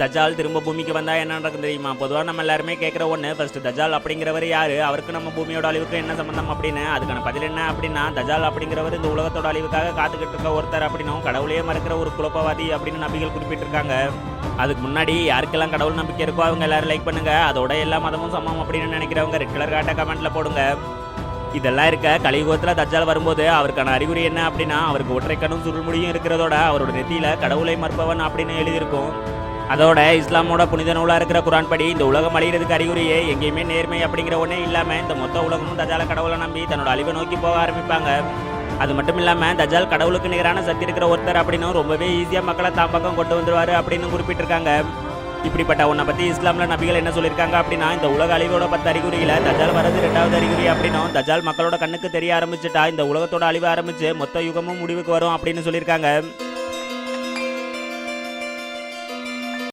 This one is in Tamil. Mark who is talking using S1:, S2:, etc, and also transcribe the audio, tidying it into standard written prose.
S1: தஜால் திரும்ப பூமிக்கு வந்தா என்ன நடக்கும் தெரியுமா? பொதுவாக நம்ம எல்லாருமே கேட்குற ஒன்று, ஃபர்ஸ்ட் தஜால் அப்படிங்கிறவர் யாரு, அவருக்கு நம்ம பூமியோட அழிவுக்கு என்ன சம்பந்தம் அப்படின்னு. அதுக்கான பதில் என்ன அப்படின்னா, தஜால் அப்படிங்கிறவர் இந்த உலகத்தோட அழிவுக்காக காத்துக்கிட்டு இருக்க ஒருத்தர் அப்படின்னும், கடவுளையே மறுக்கிற ஒரு குழப்பவாதி அப்படின்னு நபிகள் குறிப்பிட்டிருக்காங்க. அதுக்கு முன்னாடி யாருக்கெல்லாம் கடவுள் நம்பிக்கை இருக்கோ அவங்க எல்லாரும் லைக் பண்ணுங்க. அதோட எல்லா மதமும் சமம் அப்படின்னு நினைக்கிறவங்க ரெட் கலர் காட்ட கமெண்ட்ல போடுங்க. இதெல்லாம் இருக்க கலியுகத்தில் தஜ்ஜால் வரும்போது அவருக்கான அறிகுறி என்ன அப்படின்னா, அவருக்கு ஒற்றைக்கண்ணும் சுருள்முடியும் இருக்கிறதோட அவரோட நெத்தியில கடவுளை மறுப்பவன் அப்படின்னு எழுதியிருக்கும். அதோட இஸ்லாமோட புனித நூலாக இருக்கிற குரான் படி இந்த உலகம் அழிகிறதுக்கு அறிகுறியே எங்கேயுமே நேர்மை அப்படிங்கிற ஒன்றே இல்லாமல் இந்த மொத்த உலகமும் தஜால கடவுளை நம்பி தன்னோட அழிவை நோக்கி போக ஆரம்பிப்பாங்க. அது மட்டும் இல்லாமல் தஜால் கடவுளுக்கு நிகரான சக்தி இருக்கிற ஒருத்தர் அப்படின்னும் ரொம்பவே ஈஸியாக மக்களை தாம் பக்கம் கொண்டு வந்துருவார் அப்படின்னு குறிப்பிட்டிருக்காங்க. இப்படிப்பட்ட உன்னை பற்றி இஸ்லாமில் நபிகள் என்ன சொல்லியிருக்காங்க அப்படின்னா, இந்த உலக அழிவோட 10 அறிகுறியில் தஜால் வரது 2வது அறிகுறி அப்படின்னும், தஜால் மக்களோட கண்ணுக்கு தெரிய ஆரம்பிச்சுட்டா இந்த உலகத்தோட அழிவு ஆரம்பிச்சு மொத்த யுகமும் முடிவுக்கு வரும் அப்படின்னு சொல்லியிருக்காங்க.